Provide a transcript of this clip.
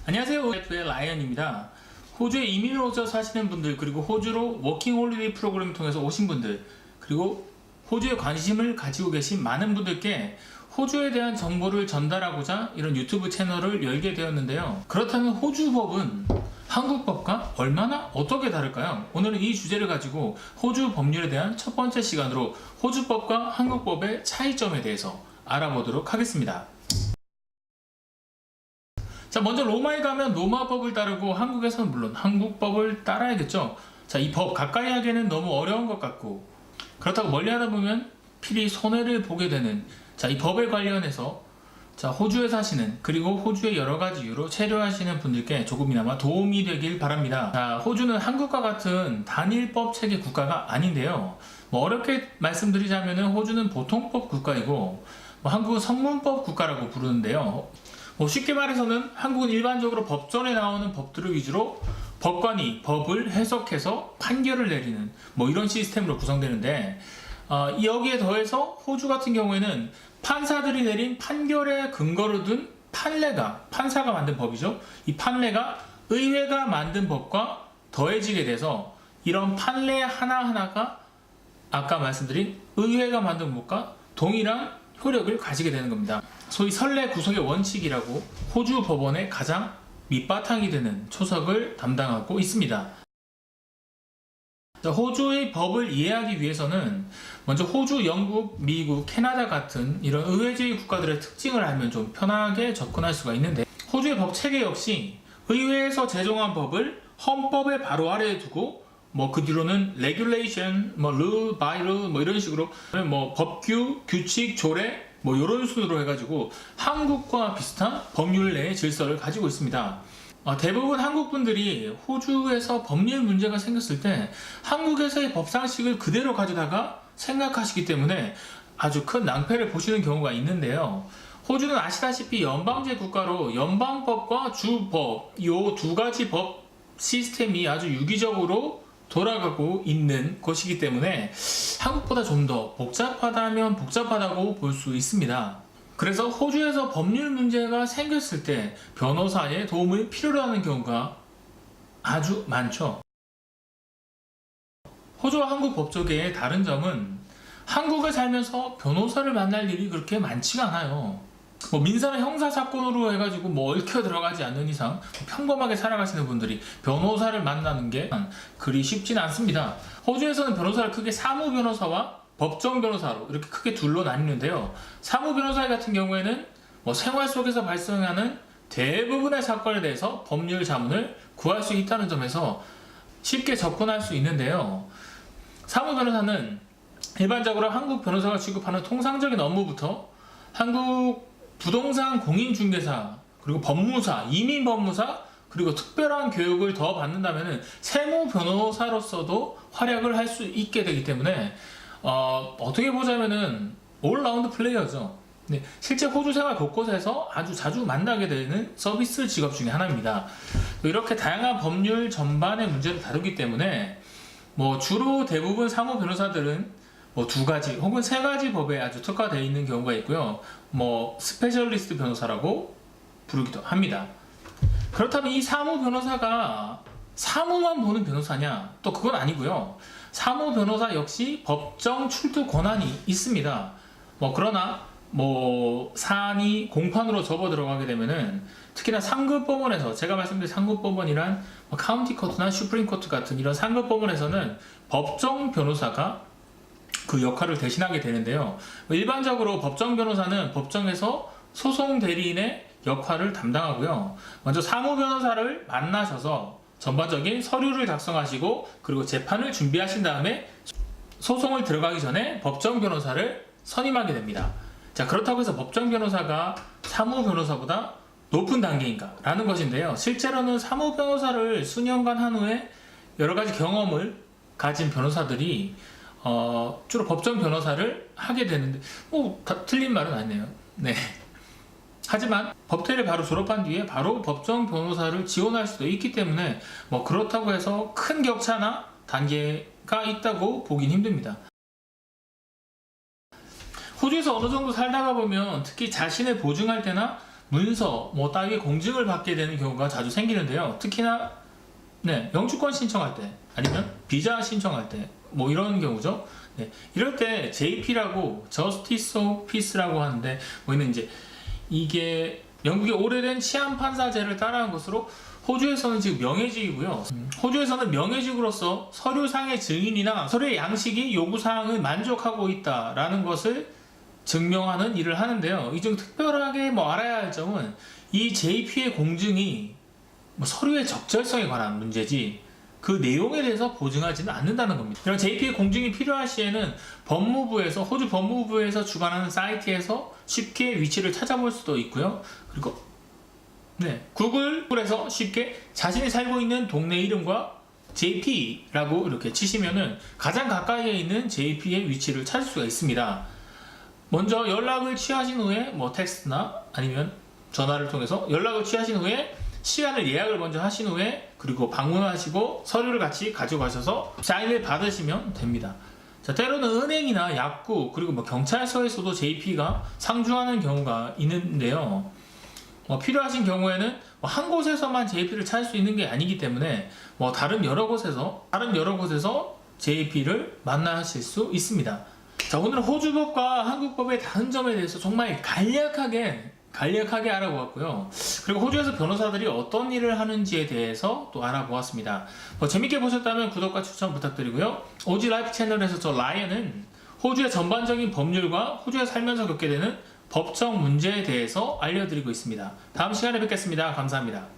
안녕하세요, 호주의 라이언입니다. 호주에 이민으로서 사시는 분들, 그리고 호주로 워킹 홀리데이 프로그램을 통해서 오신 분들, 그리고 호주에 관심을 가지고 계신 많은 분들께 호주에 대한 정보를 전달하고자 이런 유튜브 채널을 열게 되었는데요. 그렇다면 호주법은 한국법과 얼마나 어떻게 다를까요? 오늘은 이 주제를 가지고 호주 법률에 대한 첫 번째 시간으로 호주법과 한국법의 차이점에 대해서 알아보도록 하겠습니다. 자, 먼저 로마에 가면 로마법을 따르고 한국에서는 물론 한국법을 따라야겠죠. 자, 이 법 가까이 하기에는 너무 어려운 것 같고, 그렇다고 멀리 하다 보면 필히 손해를 보게 되는, 자, 이 법에 관련해서 자, 호주에 사시는, 그리고 호주의 여러 가지 이유로 체류하시는 분들께 조금이나마 도움이 되길 바랍니다. 자, 호주는 한국과 같은 단일법 체계 국가가 아닌데요. 어렵게 말씀드리자면 호주는 보통법 국가이고, 한국은 성문법 국가라고 부르는데요. 쉽게 말해서는 한국은 일반적으로 법전에 나오는 법들을 위주로 법관이 법을 해석해서 판결을 내리는 이런 시스템으로 구성되는데, 여기에 더해서 호주 같은 경우에는 판사들이 내린 판결에 근거를 둔 판사가 만든 법이죠. 이 판례가 의회가 만든 법과 더해지게 돼서 이런 판례 하나하나가 아까 말씀드린 의회가 만든 법과 동일한 효력을 가지게 되는 겁니다. 소위 선례 구속의 원칙이라고 호주 법원의 가장 밑바탕이 되는 초석을 담당하고 있습니다. 호주의 법을 이해하기 위해서는 먼저 호주, 영국, 미국, 캐나다 같은 이런 의회주의 국가들의 특징을 알면 좀 편하게 접근할 수가 있는데, 호주의 법 체계 역시 의회에서 제정한 법을 헌법의 바로 아래에 두고 그 뒤로는 regulation, rule, by rule 이런 식으로 법규, 규칙, 조례 이런 순으로 해가지고 한국과 비슷한 법률 내의 질서를 가지고 있습니다. 대부분 한국 분들이 호주에서 법률 문제가 생겼을 때 한국에서의 법상식을 그대로 가져다가 생각하시기 때문에 아주 큰 낭패를 보시는 경우가 있는데요. 호주는 아시다시피 연방제 국가로 연방법과 주법 이 두 가지 법 시스템이 아주 유기적으로 돌아가고 있는 것이기 때문에 한국보다 좀 더 복잡하다면 복잡하다고 볼 수 있습니다. 그래서 호주에서 법률 문제가 생겼을 때 변호사의 도움을 필요로 하는 경우가 아주 많죠. 호주와 한국 법조계의 다른 점은 한국에 살면서 변호사를 만날 일이 그렇게 많지가 않아요. 민사나 형사 사건으로 해가지고 얽혀 들어가지 않는 이상 평범하게 살아가시는 분들이 변호사를 만나는 게 그리 쉽진 않습니다. 호주에서는 변호사를 크게 사무 변호사와 법정 변호사로 이렇게 크게 둘로 나뉘는데요. 사무 변호사 같은 경우에는 생활 속에서 발생하는 대부분의 사건에 대해서 법률 자문을 구할 수 있다는 점에서 쉽게 접근할 수 있는데요. 사무 변호사는 일반적으로 한국 변호사가 취급하는 통상적인 업무부터 한국 부동산 공인중개사, 그리고 법무사, 이민법무사, 그리고 특별한 교육을 더 받는다면 세무 변호사로서도 활약을 할 수 있게 되기 때문에 어떻게 보자면은 올라운드 플레이어죠. 네, 실제 호주 생활 곳곳에서 아주 자주 만나게 되는 서비스 직업 중에 하나입니다. 이렇게 다양한 법률 전반의 문제를 다루기 때문에 주로 대부분 사무 변호사들은 두 가지 혹은 세 가지 법에 아주 특화되어 있는 경우가 있고요. 스페셜리스트 변호사라고 부르기도 합니다. 그렇다면 이 사무 변호사가 사무만 보는 변호사냐? 또 그건 아니고요. 사무 변호사 역시 법정 출두 권한이 있습니다. 그러나 사안이 공판으로 접어 들어가게 되면은 특히나 상급 법원에서, 제가 말씀드린 상급 법원이란 카운티 코트나 슈프림 코트 같은 이런 상급 법원에서는 법정 변호사가 그 역할을 대신하게 되는데요. 일반적으로 법정 변호사는 법정에서 소송 대리인의 역할을 담당하고요. 먼저 사무 변호사를 만나셔서 전반적인 서류를 작성하시고, 그리고 재판을 준비하신 다음에 소송을 들어가기 전에 법정 변호사를 선임하게 됩니다. 자, 그렇다고 해서 법정 변호사가 사무 변호사보다 높은 단계인가? 라는 것인데요. 실제로는 사무 변호사를 수년간 한 후에 여러 가지 경험을 가진 변호사들이 주로 법정 변호사를 하게 되는데, 다 틀린 말은 아니네요. 네. 하지만 법대를 바로 졸업한 뒤에 바로 법정 변호사를 지원할 수도 있기 때문에 그렇다고 해서 큰 격차나 단계가 있다고 보긴 힘듭니다. 호주에서 어느 정도 살다가 보면 특히 자신을 보증할 때나 문서 뭐 따위의 공증을 받게 되는 경우가 자주 생기는데요. 특히나 네, 영주권 신청할 때 아니면 비자 신청할 때 뭐 이런 경우죠. 네, 이럴 때 JP라고 Justice of Peace라고 하는데 뭐는 이제 이게 영국의 오래된 치안 판사제를 따라한 것으로 호주에서는 지금 명예직이고요. 호주에서는 명예직으로서 서류상의 증인이나 서류의 양식이 요구사항을 만족하고 있다라는 것을 증명하는 일을 하는데요. 이 중 특별하게 뭐 알아야 할 점은 이 JP의 공증이 뭐 서류의 적절성에 관한 문제지 그 내용에 대해서 보증하지는 않는다는 겁니다. 이런 JP의 공증이 필요할 시에는 법무부에서 호주 법무부에서 주관하는 사이트에서 쉽게 위치를 찾아볼 수도 있고요. 그리고 네, 구글에서 쉽게 자신이 살고 있는 동네 이름과 JP라고 이렇게 치시면은 가장 가까이에 있는 JP의 위치를 찾을 수가 있습니다. 먼저 연락을 취하신 후에 뭐 텍스트나 아니면 전화를 통해서 연락을 취하신 후에 시간을 예약을 먼저 하신 후에 그리고 방문하시고 서류를 같이 가져가셔서 사인을 받으시면 됩니다. 자, 때로는 은행이나 약국 그리고 뭐 경찰서에서도 JP가 상주하는 경우가 있는데요. 필요하신 경우에는 한 곳에서만 JP를 찾을 수 있는 게 아니기 때문에 다른 여러 곳에서 JP를 만나실 수 있습니다. 자, 오늘은 호주법과 한국법의 다른 점에 대해서 정말 간략하게 알아보았고요. 그리고 호주에서 변호사들이 어떤 일을 하는지에 대해서 또 알아보았습니다. 재밌게 보셨다면 구독과 추천 부탁드리고요. 오지 라이프 채널에서 저 라이언은 호주의 전반적인 법률과 호주에 살면서 겪게 되는 법적 문제에 대해서 알려드리고 있습니다. 다음 시간에 뵙겠습니다. 감사합니다.